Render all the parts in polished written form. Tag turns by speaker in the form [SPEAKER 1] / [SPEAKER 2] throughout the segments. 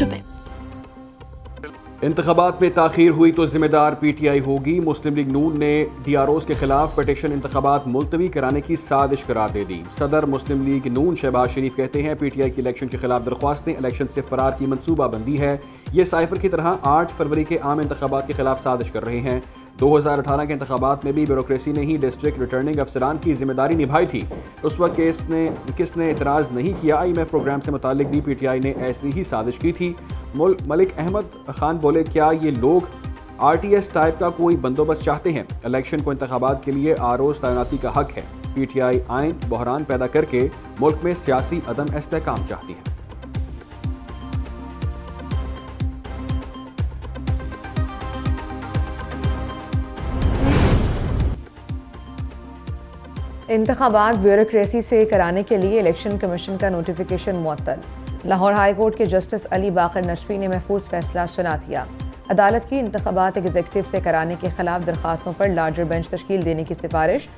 [SPEAKER 1] रुपए।
[SPEAKER 2] इंतखाबात में ताखीर हुई तो जिम्मेदार PTI होगी। मुस्लिम लीग नून ने DROs के खिलाफ पटिशन इंतखाबात मुलतवी कराने की साजिश करार दे दी। सदर मुस्लिम लीग नून शहबाज शरीफ कहते हैं PTI की इलेक्शन के खिलाफ दरख्वास्तें इलेक्शन से फरार की मनसूबाबंदी है। ये साइफर की तरह 8 फरवरी के आम इंतखाबात के खिलाफ साजिश कर रहे हैं। 2018 के इंतखाबात में भी ब्यूरोक्रेसी ने ही डिस्ट्रिक्ट रिटर्निंग अफसरान की जिम्मेदारी निभाई थी। उस वक्त किसने एतराज़ नहीं किया। IMF प्रोग्राम से मुतालिक भी PTI ने ऐसी ही साजिश की थी। मलिक अहमद खान बोले, क्या ये लोग RTS टाइप का कोई बंदोबस्त चाहते हैं? इलेक्शन को इंतखाबात के लिए ROs तैनाती का हक है। PTI आइन बहरान पैदा करके मुल्क में सियासी अदम इस्तेहकाम चाहती है।
[SPEAKER 3] इंतखाबात ब्यूरोक्रेसी से कराने के लिए इलेक्शन कमीशन का नोटिफिकेशन मुअत्तल। लाहौर हाई कोर्ट के जस्टिस अली बाकर नशफी ने महफूज फैसला सुना दिया। अदालत की इंतखाबात एग्जीक्यूटिव से कराने के खिलाफ दरखास्तों पर लार्जर बेंच तश्कील देने की सिफारिश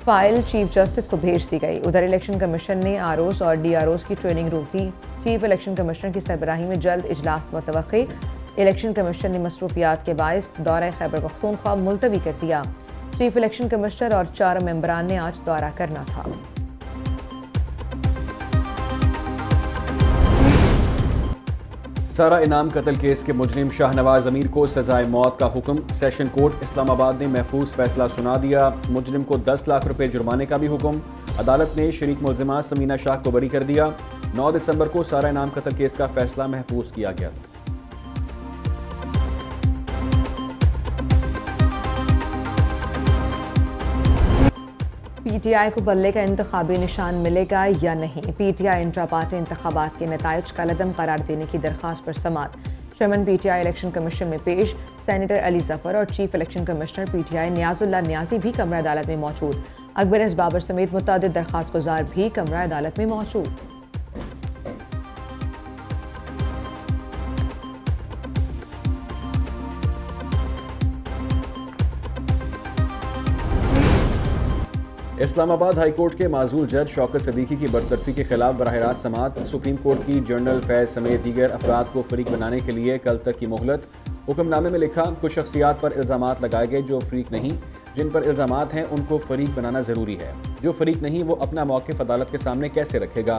[SPEAKER 3] फाइल चीफ जस्टिस को भेज दी गई। उधर इलेक्शन कमीशन ने ROs और DROs की ट्रेनिंग रोक दी। चीफ इलेक्शन कमिश्नर की सरबराही में जल्द इजलास मुतवक्की। इलेक्शन कमीशन ने मसरूफियात के बायस दौरा खैबर पख्तूनख्वा मुलतवी कर दिया। चीफ इलेक्शन कमिश्नर और 4 मेंबरान ने आज दौरा करना था।
[SPEAKER 2] सारा इनाम कत्ल केस के मुजरिम शाहनवाज अमीर को सजाए मौत का हुक्म। सेशन कोर्ट इस्लामाबाद ने महफूज फैसला सुना दिया। मुजरिम को 10 लाख रुपए जुर्माने का भी हुक्म। अदालत ने शरीक मुलजिमा समीना शाह को बरी कर दिया। 9 दिसंबर को सारा इनाम कत्ल केस का फैसला महफूज किया गया था।
[SPEAKER 3] PTI को बल्ले का इंतखाबी निशान मिलेगा या नहीं? PTI इंट्रा पार्टी इंतखाबात के नताइज का लदम करार देने की दरख्वास्त पर समात। चेयरमैन PTI इलेक्शन कमीशन में पेश। सेनेटर अली जफर और chief election commissioner PTI Niazullah Niazi भी कमरा अदालत में मौजूद। अकबर एस बाबर समेत मुतअद्दिद दरख्वास्त गुजार भी कमरा अदालत में मौजूद।
[SPEAKER 2] इस्लामाबाद हाई कोर्ट के माजूल जज शौकत सदीकी की बरतरफी के खिलाफ बराह रास्त समात। सुप्रीम कोर्ट की जनरल फैज समेत दीगर अफराद को फरीक बनाने के लिए कल तक की मोहलत। हुक्मनामे में लिखा, कुछ शख्सियात पर इल्ज़ामात लगाए गए जो फरीक नहीं। जिन पर इल्ज़ामात हैं उनको फरीक बनाना ज़रूरी है। जो फरीक नहीं वो अपना मौक़िफ़ अदालत के सामने कैसे रखेगा?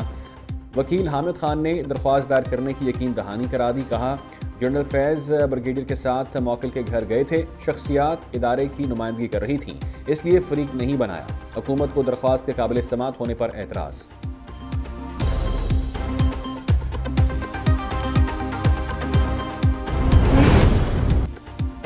[SPEAKER 2] वकील हामिद खान ने दरख्वास्त दायर करने की यकीन दहानी करा दी। कहा, जनरल फैज़ ब्रिगेडियर के साथ मौकिल के घर गए थे। शख्सियात इदारे की नुमाइंदगी कर रही थी, इसलिए फरीक नहीं बनाया। हुकूमत को दरख्वास्त के काबिल समात होने पर एतराज़।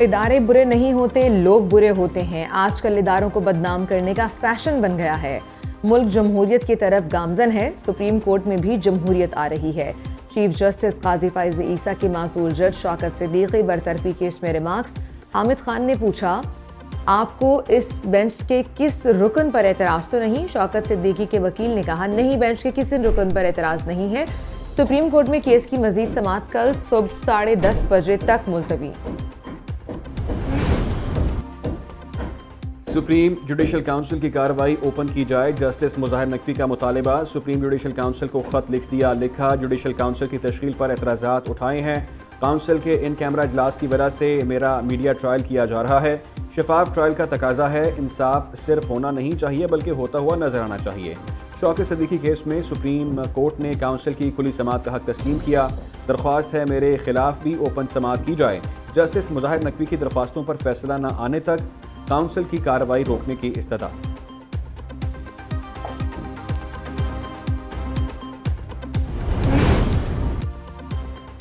[SPEAKER 3] इदारे बुरे नहीं होते, लोग बुरे होते हैं। आजकल इदारों को बदनाम करने का फैशन बन गया है। मुल्क जमहूरियत की तरफ गामजन है। सुप्रीम कोर्ट में भी जमहूरियत आ रही है। चीफ जस्टिस काजी फैज़ ईसा की मासूल जज शौकत सिद्दीकी बरतरफी केस में रिमार्क्स। हामिद खान ने पूछा, आपको इस बेंच के किस रुकन पर एतराज़ तो नहीं? शौकत सिद्दीकी के वकील ने कहा, नहीं, बेंच के किसी रुकन पर एतराज़ नहीं है। सुप्रीम कोर्ट में केस की मजीद समाअत कल सुबह 10:30 बजे तक मुलतवी।
[SPEAKER 2] सुप्रीम जुडिशल काउंसिल की कार्रवाई ओपन की जाए, जस्टिस मुज़ाहिर नकवी का मुतालबा। सुप्रीम जुडिशल काउंसिल को खत लिख दिया। लिखा, जुडिशल काउंसिल की तश्कील पर एतराज़ात उठाए हैं। काउंसिल के इन कैमरा इजलास की वजह से मेरा मीडिया ट्रायल किया जा रहा है। शफाफ ट्रायल का तकाजा है। इंसाफ सिर्फ होना नहीं चाहिए बल्कि होता हुआ नजर आना चाहिए। शौकत सिद्दीकी केस में सुप्रीम कोर्ट ने काउंसिल की खुली समाअत का हक तस्लीम किया। दरख्वास्त है मेरे खिलाफ भी ओपन समाअत की जाए। जस्टिस मुज़ाहिर नकवी की दरख्वास्तों पर फैसला न आने तक काउंसिल की कार्रवाई रोकने की इस्तदा।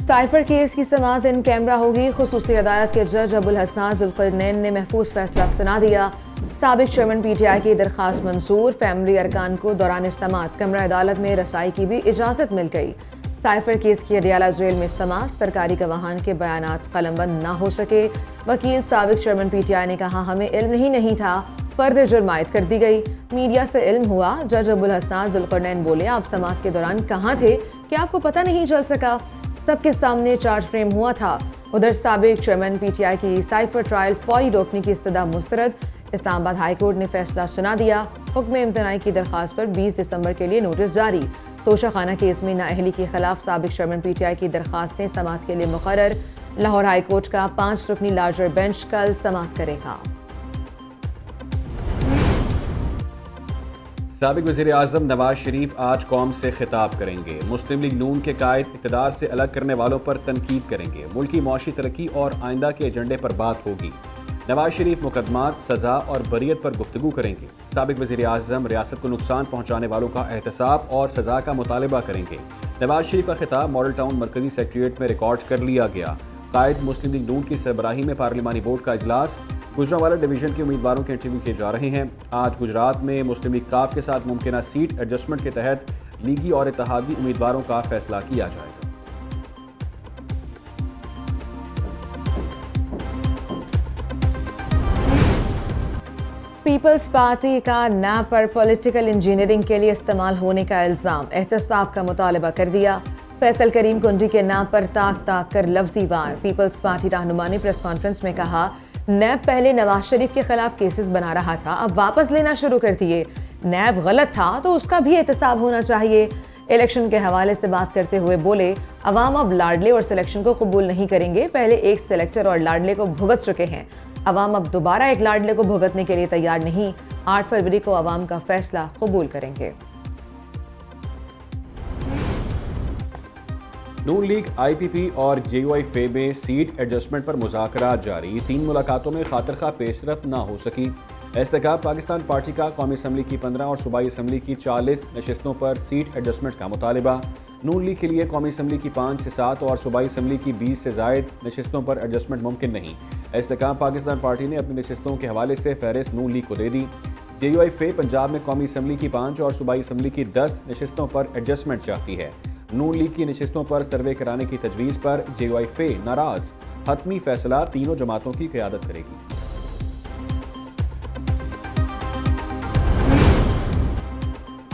[SPEAKER 3] साइफर केस की समाअत इन कैमरा होगी। खुसूसी अदालत के जज अबुल हसनान जुल्करनैन ने महफूज फैसला सुना दिया। साबिक चेयरमैन PTI की दरख्वास्त मंजूर। फैमिली अरकान को दौरान समाअत कमरा अदालत में रसाई की भी इजाज़त मिल गई। साइफर केस की अडियाला जेल में समाअत। सरकारी गवाहान के बयानात कलमबंद न हो सके। वकील साबिक चेयरमैन PTI ने कहा, हमें इल्म ही नहीं था, फर्द जुर्म आयद कर दी गई। मीडिया से इल्म हुआ। जज अबुल हसनान जुल्करनैन बोले, आप समाअत के दौरान कहाँ थे? क्या आपको पता नहीं चल सका? सबके सामने चार्ज फ्रेम हुआ था। उधर साबिक चेयरमैन PTI की साइफर ट्रायल फौरी रोकने की इस्तदा मुस्तरद। इस्लामाबाद हाई कोर्ट ने फैसला सुना दिया। हुक्म इम्तनाई की दरख्वास्त पर 20 दिसंबर के लिए नोटिस जारी। तोशाखाना केस में नाअहली के खिलाफ साबिक चेयरमैन PTI की दरखास्तें समाअत के लिए मुकर्रर। लाहौर हाई कोर्ट का 5 रुकनी लार्जर बेंच कल समाअत करेगा।
[SPEAKER 2] साबिक वज़ीर आज़म नवाज शरीफ आज कौम से खिताब करेंगे। मुस्लिम लीग नून के कायद इक़्तिदार से अलग करने वालों पर तनकीद करेंगे। मुल्की मौशी तरक्की और आइंदा के एजेंडे पर बात होगी। नवाज शरीफ मुकदमात, सज़ा और बरियत पर गुफ्तगू करेंगे। साबिक वज़ीर आज़म रियासत को नुकसान पहुँचाने वालों का एहतसाब और सज़ा का मुतालबा करेंगे। नवाज शरीफ का खिताब मॉडल टाउन मरकजी सेक्रेटेरिएट में रिकॉर्ड कर लिया गया। कायद मुस्लिम लीग नून की सरबराही में पार्लिमानी बोर्ड का इजलास। गुजरांवाला डिवीजन के उम्मीदवारों के इंटरव्यू किए जा रहे हैं। आज गुजरात में मुस्लिम लीग काफ के साथ मुमकिन सीट एडजस्टमेंट के तहत लीगी और इत्तेहादी उम्मीदवारों का फैसला किया जाएगा।
[SPEAKER 3] पीपल्स पार्टी का नैब पर पॉलिटिकल इंजीनियरिंग के लिए इस्तेमाल होने का इल्जाम, एहतसाब का मुतालबा कर दिया। फैसल करीम कुंडी के नैब पर ताक ताक कर लफ्जी वार। पीपल्स पार्टी रहनुमा ने प्रेस कॉन्फ्रेंस में कहा, नैब पहले नवाज शरीफ के खिलाफ केसेस बना रहा था, अब वापस लेना शुरू कर दिए। नैब गलत था तो उसका भी एहतसाब होना चाहिए। इलेक्शन के हवाले से बात करते हुए बोले, अवाम अब लाडले और सिलेक्शन को कबूल नहीं करेंगे। पहले एक सिलेक्टर और लाडले को भुगत चुके हैं, अवाम अब दोबारा एक लाडले को भुगतने के लिए तैयार नहीं। 8 फरवरी को अवाम का फैसला कबूल करेंगे।
[SPEAKER 2] नून लीग IPP और JUI में सीट एडजस्टमेंट पर मुज़ाकरा जारी। 3 मुलाकातों में खातिर-खा पेशरफ्त ना हो सकी। एहतसाब पाकिस्तान पार्टी का कौमी असम्बली की 15 और सूबाई असम्बली की 40 नशिस्तों पर सीट एडजस्टमेंट का मुतालिबा। नून लीग के लिए कौमी असम्बली की 5 से 7 और सूबाई असम्बली की 20 से ज़ायद नशिस्तों पर एडजस्टमेंट मुमकिन नहीं। एहतसाब पाकिस्तान पार्टी ने अपनी नशिस्तों के हवाले से फहरिस्त नून लीग को दे दी। JUI पंजाब में कौमी असम्बली की 5 और सूबाई असम्बली की 10 नशिस्तों पर एडजस्टमेंट चाहती है। नून लीग की नशिस्तों पर सर्वे कराने की तजवीज़ पर JUI नाराज। हतमी फैसला तीनों जमातों की क़यादत करेगी।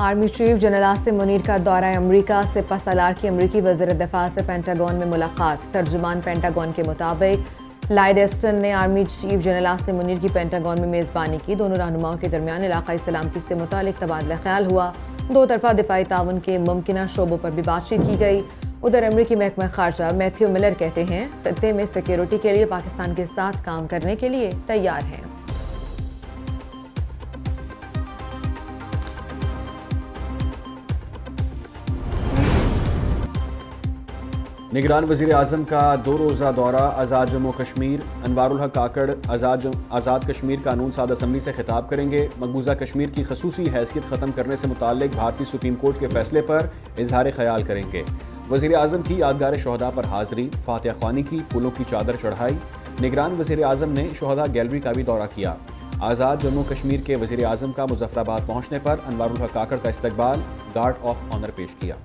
[SPEAKER 3] Army chief general Asim Munir का दौरा अमरीका से पसलार की अमरीकी वज़ीर दिफा से पेंटागन में मुलाकात। तर्जुमान पेंटागन के मुताबिक लॉयड एस्टन ने army chief general Asim Munir की पेंटागन में मेज़बानी की। दोनों रहनुमाओं के दरमियान इलाकाई सलामती से मुतालिक तबादला ख्याल हुआ। 2 तरफा दिफाई ताउन के मुमकिन शोबों पर भी बातचीत की गई। उधर अमरीकी महकमा खारजा मैथ्यू मिलर कहते हैं, खत्ते में सिक्योरिटी के लिए पाकिस्तान के साथ काम करने के लिए तैयार हैं।
[SPEAKER 2] निगरान वज़ीर आज़म का 2 रोज़ा दौरा आज़ाद जम्मू कश्मीर। अनवारुल हक काकड़ आज़ाद कश्मीर कानून साद असम्बली से खिताब करेंगे। मकबूजा कश्मीर की खसूसी हैसियत ख़त्म करने से मुताल्लिक भारतीय सुप्रीम कोर्ट के फैसले पर इजहार ख्याल करेंगे। वज़ीर आज़म की यादगार शहदा पर हाज़री, फातिहा ख्वानी की, फूलों की चादर चढ़ाई। निगरान वज़ीर आज़म ने शहदा गैलरी का भी दौरा किया। आज़ाद जम्मू कश्मीर के वज़ीर आज़म का मुज़फ़्फ़राबाद पहुँचने पर अनवारुल हक काकड़ का इस्तकबाल, गार्ड ऑफ ऑनर पेश किया।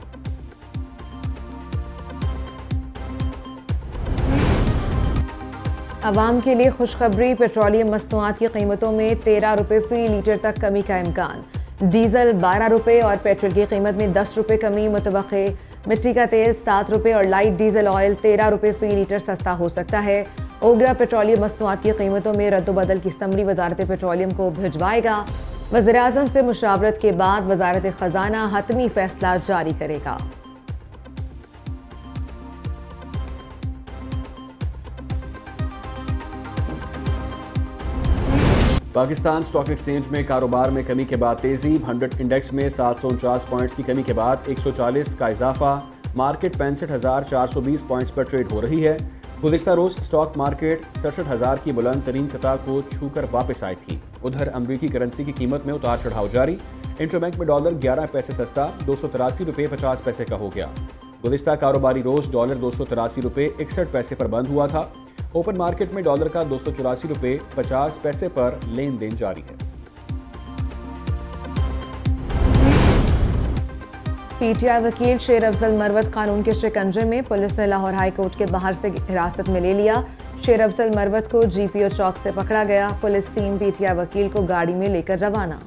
[SPEAKER 3] अवाम के लिए खुशखबरी, पेट्रोलियम मसनूआत की कीमतों में 13 रुपये फ़ी लीटर तक कमी का इम्कान। डीजल 12 रुपये और पेट्रोल की कीमत में 10 रुपये कमी मुतवक्के। मिट्टी का तेल 7 रुपये और लाइट डीजल ऑयल 13 रुपये फ़ी लीटर सस्ता हो सकता है। ओगरा पेट्रोलियम मसनूआत की कीमतों में रद्दबदल की समरी वजारत पेट्रोलियम को भिजवाएगा। वज़ीर आज़म से मुशावरत के बाद वजारत ख़जाना हतमी फैसला जारी करेगा।
[SPEAKER 2] पाकिस्तान स्टॉक एक्सचेंज में कारोबार में कमी के बाद तेजी। 100 इंडेक्स में 749 पॉइंट्स की कमी के बाद 140 का इजाफा। मार्केट 65,420 पॉइंट्स पर ट्रेड हो रही है। गुज़िश्ता रोज़ स्टॉक मार्केट 67,000 की बुलंद तरीन सतह को छूकर वापस आई थी। उधर अमरीकी करेंसी की कीमत में उतार चढ़ाव जारी। इंटरबैंक में डॉलर 11 पैसे सस्ता 283 रुपये 50 पैसे का हो गया। गुज़िश्ता कारोबारी रोज़ डॉलर 283 रुपये 61 पैसे पर बंद हुआ था। ओपन मार्केट में डॉलर का 284 रुपये 50 पैसे पर लेन देन जारी है।
[SPEAKER 3] PTI वकील शेर अफजल मरवत कानून के शिकंजे में। पुलिस ने लाहौर हाई कोर्ट के बाहर से हिरासत में ले लिया। शेर अफजल मरवत को GPO चौक से पकड़ा गया। पुलिस टीम PTI वकील को गाड़ी में लेकर रवाना।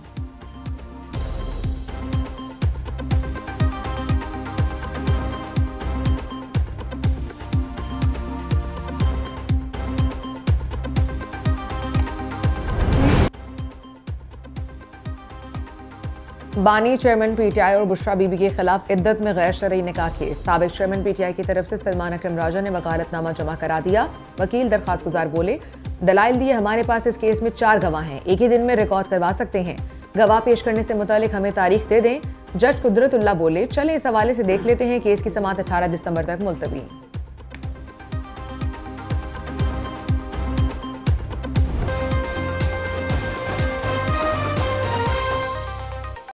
[SPEAKER 3] बानी चेयरमैन पीटीआई और बुशरा बीबी के खिलाफ इद्दत में गैर शरई निकाह केस। साबिक चेयरमैन पीटीआई की तरफ से सलमान अकरम राजा ने वकालतनामा जमा करा दिया। वकील दरख्वास्त गुजार बोले, दलाइल दिए, हमारे पास इस केस में 4 गवाह हैं, एक ही दिन में रिकॉर्ड करवा सकते हैं। गवाह पेश करने से मुतालिक हमें तारीख दे दें। जज कुदरतुल्लाह बोले, चले इस हवाले से देख लेते हैं। केस की समाअत 18 दिसंबर तक मुलतवी।